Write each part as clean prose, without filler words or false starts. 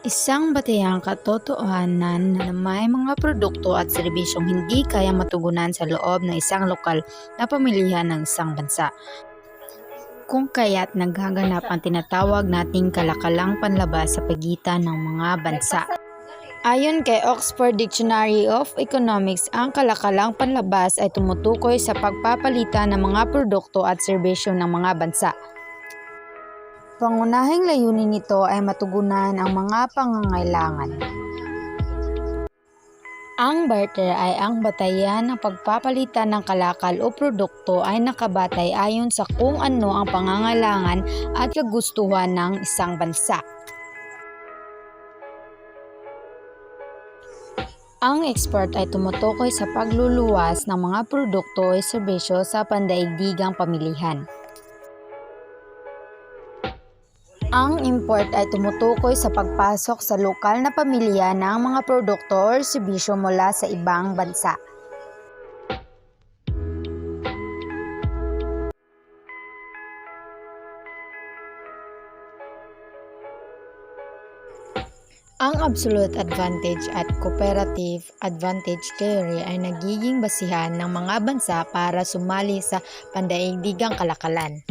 Isang batayang katotohanan na may mga produkto at serbisyong hindi kaya matugunan sa loob ng isang lokal na pamilihan ng isang bansa. Kung kaya't naghaganap ang tinatawag nating kalakalang panlabas sa pagitan ng mga bansa. Ayon kay Oxford Dictionary of Economics, ang kalakalang panlabas ay tumutukoy sa pagpapalitan ng mga produkto at serbisyo ng mga bansa. Pangunahing layunin nito ay matugunan ang mga pangangailangan. Ang barter ay ang batayan ng pagpapalitan ng kalakal o produkto ay nakabatay ayon sa kung ano ang pangangailangan at kagustuhan ng isang bansa. Ang export ay tumutukoy sa pagluluwas ng mga produkto o serbisyo sa pandaigdigang pamilihan. Ang import ay tumutukoy sa pagpasok sa lokal na pamilya ng mga produkto o serbisyo mula sa ibang bansa. Ang absolute advantage at cooperative advantage theory ay nagiging basihan ng mga bansa para sumali sa pandaigdigang kalakalan.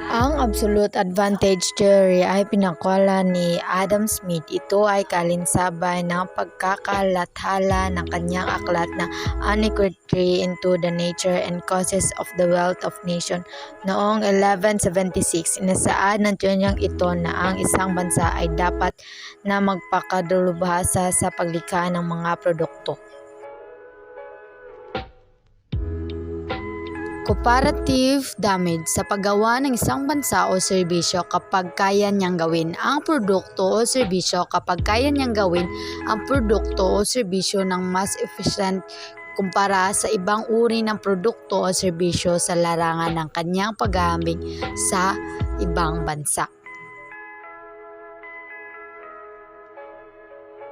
Ang absolute advantage theory ay pinakala ni Adam Smith. Ito ay kalinsabay ng pagkakalathala ng kanyang aklat na An Inquiry into the Nature and Causes of the Wealth of Nations noong 1176. Inasaad ng tiyonyang ito na ang isang bansa ay dapat na magpakadalubhasa sa paglikha ng mga produkto. Cooperative damage sa paggawa ng isang bansa o serbisyo kapag kaya niyang gawin ang produkto o serbisyo kapag kaya niyang gawin ang produkto o serbisyo ng mas efficient kumpara sa ibang uri ng produkto o serbisyo sa larangan ng kanyang paghahambing sa ibang bansa.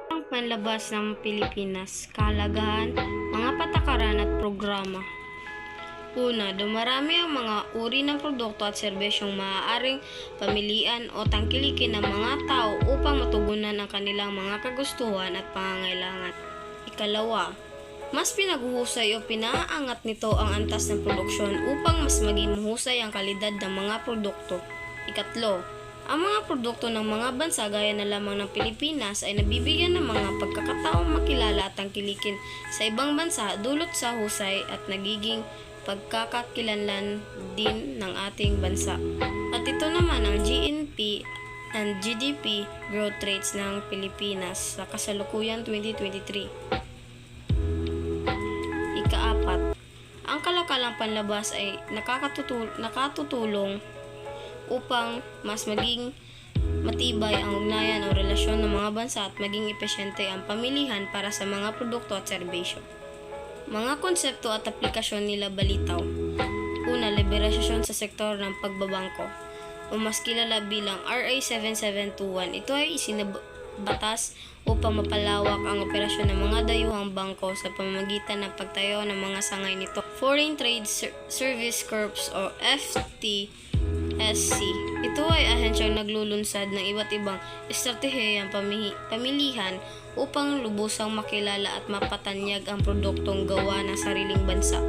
Ang panlabas ng Pilipinas, kahalagahan, mga patakaran at programa. Una, dumarami ang mga uri ng produkto at serbisyong maaaring pamilian o tangkilikin ng mga tao upang matugunan ang kanilang mga kagustuhan at pangangailangan. Ikalawa, mas pinaguhusay o pinaaangat nito ang antas ng produksyon upang mas maging mahusay ang kalidad ng mga produkto. Ikatlo, ang mga produkto ng mga bansa gaya na lamang ng Pilipinas ay nabibigyan ng mga pagkakataong makilala at tangkilikin sa ibang bansa dulot sa husay at nagiging pagkakakilanlan din ng ating bansa. At ito naman ang GNP and GDP growth rates ng Pilipinas sa kasalukuyan 2023. Ikaapat, ang kalakalang panlabas ay nakatutulong upang mas maging matibay ang ugnayan o relasyon ng mga bansa at maging epesyente ang pamilihan para sa mga produkto at serbisyo. Mga konsepto at aplikasyon nila balitaw. Una, liberasyon sa sektor ng pagbabangko o mas kilala bilang RA 7721. Ito ay isinabatas upang mapalawak ang operasyon ng mga dayuhang bangko sa pamamagitan ng pagtayo ng mga sangay nito. Foreign Trade Service Corps o FTSC. Ito ay ahensyang naglulunsad ng iba't ibang estratehiyang pamilihan upang lubusang makilala at mapatanyag ang produktong gawa ng sariling bansa.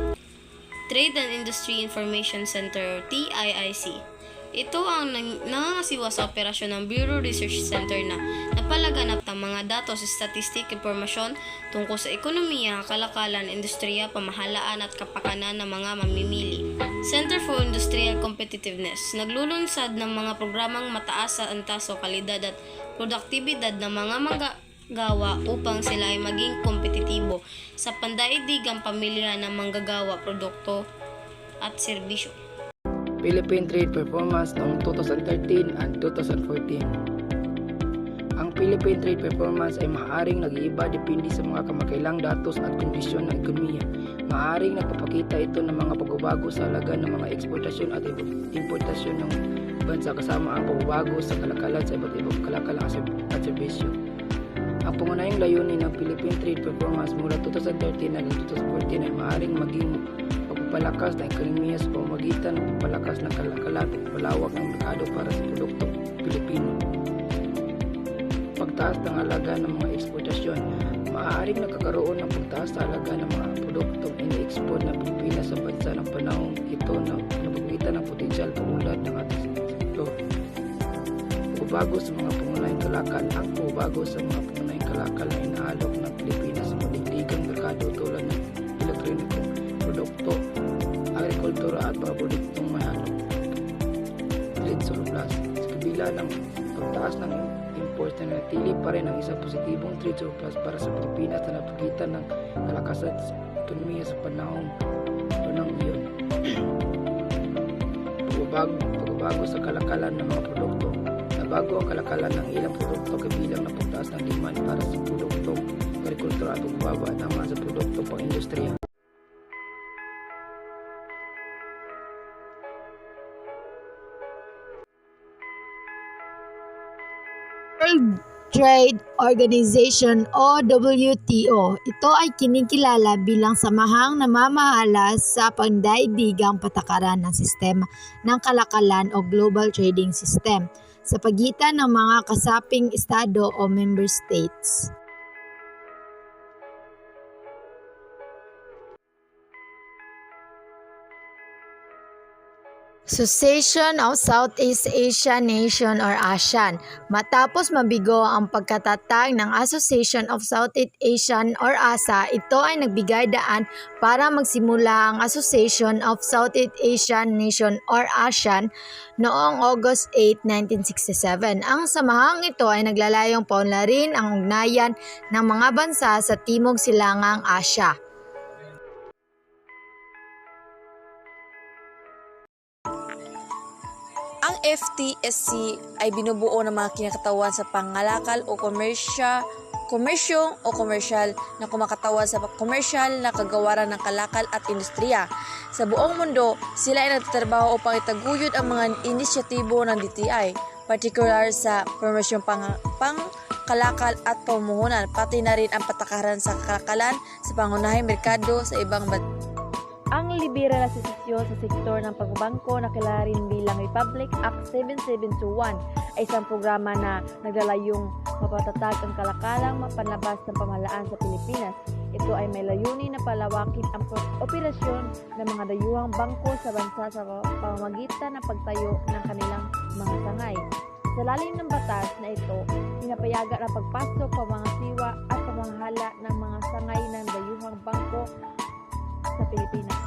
Trade and Industry Information Center o TIIC. Ito ang nangangasiwa sa operasyon ng Bureau Research Center na napalaganap ng mga datos, statistik, impormasyon tungkol sa ekonomiya, kalakalan, industriya, pamahalaan at kapakanan ng mga mamimili. Center for Industrial Competitiveness. Naglulunsad ng mga programang mataas sa antas o kalidad at produktibidad ng mga manggagawa upang sila ay maging kompetitibo sa pandaigdigang pamilya ng manggagawa, produkto at serbisyo. Philippine Trade Performance noong 2013 and 2014. Ang Philippine Trade Performance ay maaaring nag-iiba depende sa mga kamakailang datos at kondisyon ng ekonomiya. Maaaring nagpapakita ito ng mga pagbabago sa halaga ng mga eksportasyon at importasyon ng bansa kasama ang pagbabago sa kalakalan sa iba't ibang kalakalan at serbisyo. Ang pangunahing layunin ng Philippine Trade Performance mula 2013 hanggang 2014 ay maaaring maging pagpapalakas ng ekonomiya sa pamamagitan ng pagpapalakas ng kalakalan at palawak ng merkado para sa produktong Pilipino. pagtaas ng halaga ng mga eksportasyon. Maaaring nakakaroon ng pagtaas sa halaga ng mga produktong ini-export ng Pilipinas sa bansa ng panahon ito na napagkita ng potensyal paunlad ng ating sektor. Pagbabago sa mga pangunahing kalakal. Ang pagbabago sa mga pangunahing kalakal na inaalok ng Pilipinas sa maligtigang merkado tulad ng elektroniko, produkto, agrikultura at mga produktong mahalong trade surplus. Sa kabila ng pagtaas ng imports na natili pa rin ang isang positibong trade surplus para sa Pilipinas na napagitan ng kalakasan sa ekonomiya sa panahon iyon. Pagbabago sa kalakalan ng mga produkto. Nabago ang kalakalan ng ilang produkto kabilang ng pagtaas ng demand para sa produktong agrikultura at pagbaba naman sa produkto pang industriya. World Trade Organization o WTO. Ito ay kinikilala bilang samahang namamahala sa pandaigdigang patakaran ng sistema ng kalakalan o global trading system sa pagitan ng mga kasaping estado o member states. Association of Southeast Asian Nation or ASEAN. Matapos mabigo ang pagkatatag ng Association of Southeast Asian or ASA, ito ay nagbigay daan para magsimula ang Association of Southeast Asian Nation or ASEAN noong August 8, 1967. Ang samahang ito ay naglalayong paunlarin ang ugnayan ng mga bansa sa Timog Silangang Asya. Ang FTSC ay binubuo ng mga kinakatawan sa pangalakal o komersyong o komersyal na kumakatawan sa komersyal na kagawaran ng kalakal at industriya. Sa buong mundo, sila ay nagtatrabaho upang itaguyod ang mga inisyatibo ng DTI, partikular sa promosyong pangkalakal at pamumuhunan, pati na rin ang patakaran sa kalakalan sa pangunahing merkado sa ibang bansa. Ang liberalisasyon sa sektor ng pagbangko na kilala rin bilang Republic Act 7721 ay isang programa na naglalayong mapatatag ang kalakalang mapanlabas ng pamahalaan sa Pilipinas. Ito ay may layunin na palawakin ang operasyon ng mga dayuhang bangko sa bansa sa pamamagitan ng pagtayo ng kanilang mga sangay. Sa lalim ng batas na ito, pinapayagan ang pagpasok, pamangasiwa at pamamahala ng mga sangay ng dayuhang bangko sa Pilipinas.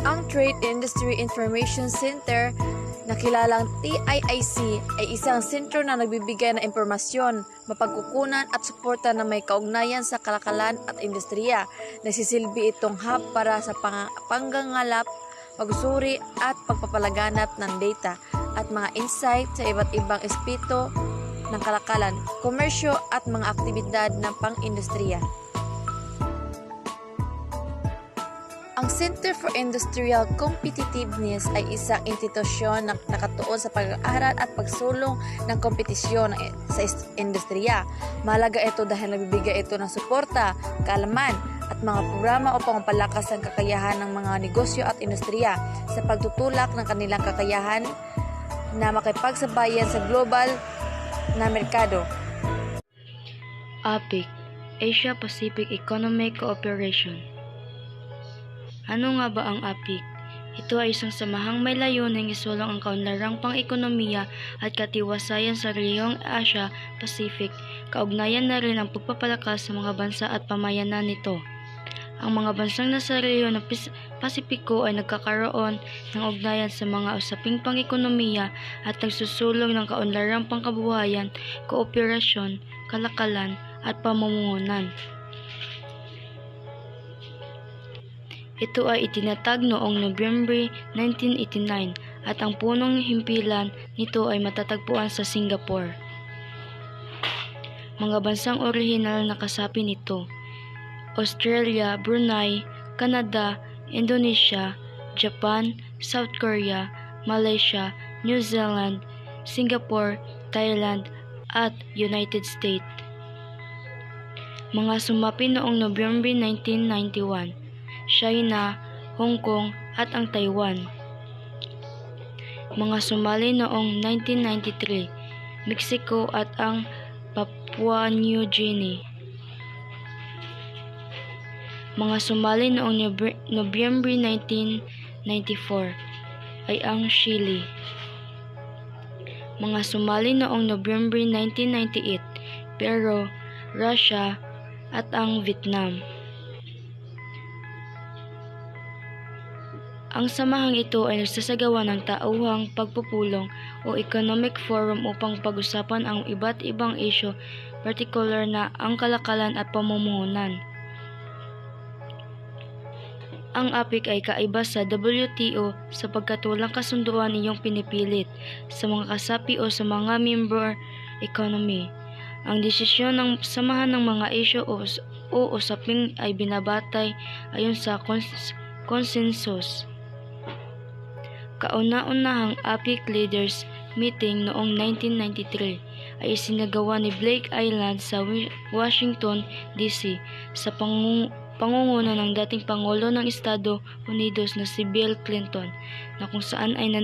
Ang Trade Industry Information Center na kilalang TIIC ay isang sentro na nagbibigay ng impormasyon, mapagkukunan at suporta na may kaugnayan sa kalakalan at industriya. Nagsisilbi itong hub para sa panggangalap, pagsuri at pagpapalaganap ng data at mga insight sa iba't ibang espito ng kalakalan, komersyo at mga aktibidad ng pang-industriya. Ang Center for Industrial Competitiveness ay isang institusyon na nakatuon sa pag-aaral at pagsulong ng kompetisyon sa industriya. Mahalaga ito dahil nagbibigay ito ng suporta, kaalaman at mga programa upang mapalakas ang kakayahan ng mga negosyo at industriya sa pagtutulak ng kanilang kakayahan na makipagsabayan sa global na merkado. APEC, Asia Pacific Economic Cooperation. Ano nga ba ang APEC? Ito ay isang samahang may layuning isulong ang kaunlarang pang-ekonomiya at katiwasayan sa rehiyong Asia-Pacific. Kaugnayan na rin ang pagpapalakas sa mga bansa at pamayanan nito. Ang mga bansang nasa rehiyon ng Pasipiko ay nagkakaroon ng ugnayan sa mga usaping pang-ekonomiya at nagsusulong ng kaunlarang pangkabuhayan, kooperasyon, kalakalan at pamumuhunan. Ito ay itinatag noong Nobyembre 1989 at ang punong himpilan nito ay matatagpuan sa Singapore. Mga bansang orihinal na kasapi nito: Australia, Brunei, Canada, Indonesia, Japan, South Korea, Malaysia, New Zealand, Singapore, Thailand at United States. Mga sumapi noong Nobyembre 1991: China, Hong Kong at ang Taiwan. Mga sumali noong 1993, Mexico at ang Papua New Guinea. Mga sumali noong Nobyembre 1994 ay ang Chile. Mga sumali noong Nobyembre 1998, Peru, Russia at ang Vietnam. Ang samahang ito ay nagsasagawa ng tauhang pagpupulong o economic forum upang pag-usapan ang iba't ibang isyu, partikular na ang kalakalan at pamumuhunan. Ang APEC ay kaiba sa WTO sapagkat walang kasunduan iyong pinipilit sa mga kasapi o sa mga member economy. Ang desisyon ng samahan ng mga isyu o usaping ay binabatay ayon sa consensus. Kauna-unahang APEC Leaders Meeting noong 1993 ay isinagawa ni Blake Island sa Washington, D.C. sa pangunguna ng dating Pangulo ng Estados Unidos na si Bill Clinton, na kung saan ay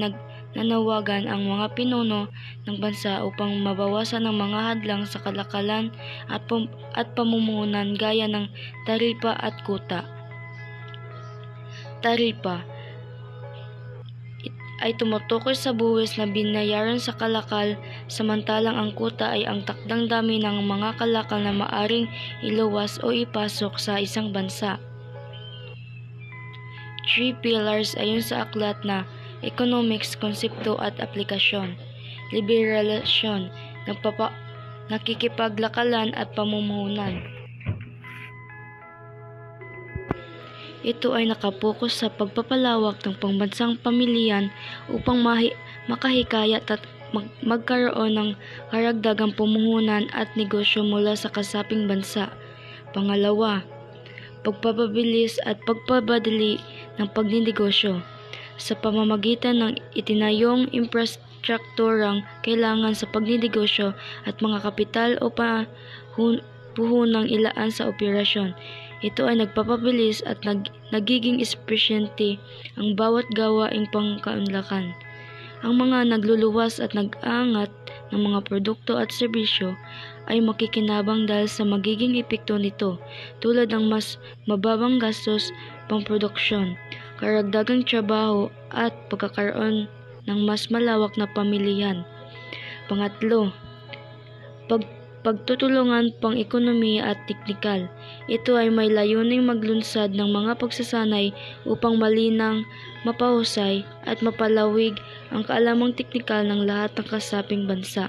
nanawagan ang mga pinuno ng bansa upang mabawasan ang mga hadlang sa kalakalan at pamumuhunan gaya ng taripa at kuta. Taripa ay tumutukoy sa buwis na binayaran sa kalakal, samantalang ang kuta ay ang takdang dami ng mga kalakal na maaring iluwas o ipasok sa isang bansa. 3 pillars ayon sa aklat na Economics, Konsepto at Aplikasyon. Liberalisyon, nakikipaglakalan at pamumuhunan. Ito ay nakapokus sa pagpapalawak ng pambansang pamilihan upang makahikayat at magkaroon ng karagdagang pamumuhunan at negosyo mula sa kasaping bansa. Pangalawa, pagpapabilis at pagpapadali ng pagninegosyo sa pamamagitan ng itinayong infrastrukturang kailangan sa pagninegosyo at mga kapital o puhunang ilaan sa operasyon. Ito ay nagpapabilis at nagiging espisyente ang bawat gawaing pangkaunlakan. Ang mga nagluluwas at nag-aangat ng mga produkto at serbisyo ay makikinabang dahil sa magiging epekto nito, tulad ng mas mababang gastos pangproduksyon, karagdagang trabaho at pagkakaroon ng mas malawak na pamilihan. Pangatlo, pagtutulungan pang-ekonomiya at teknikal. Ito ay may layuning maglunsad ng mga pagsasanay upang malinang, mapahusay at mapalawig ang kaalamang teknikal ng lahat ng kasaping bansa.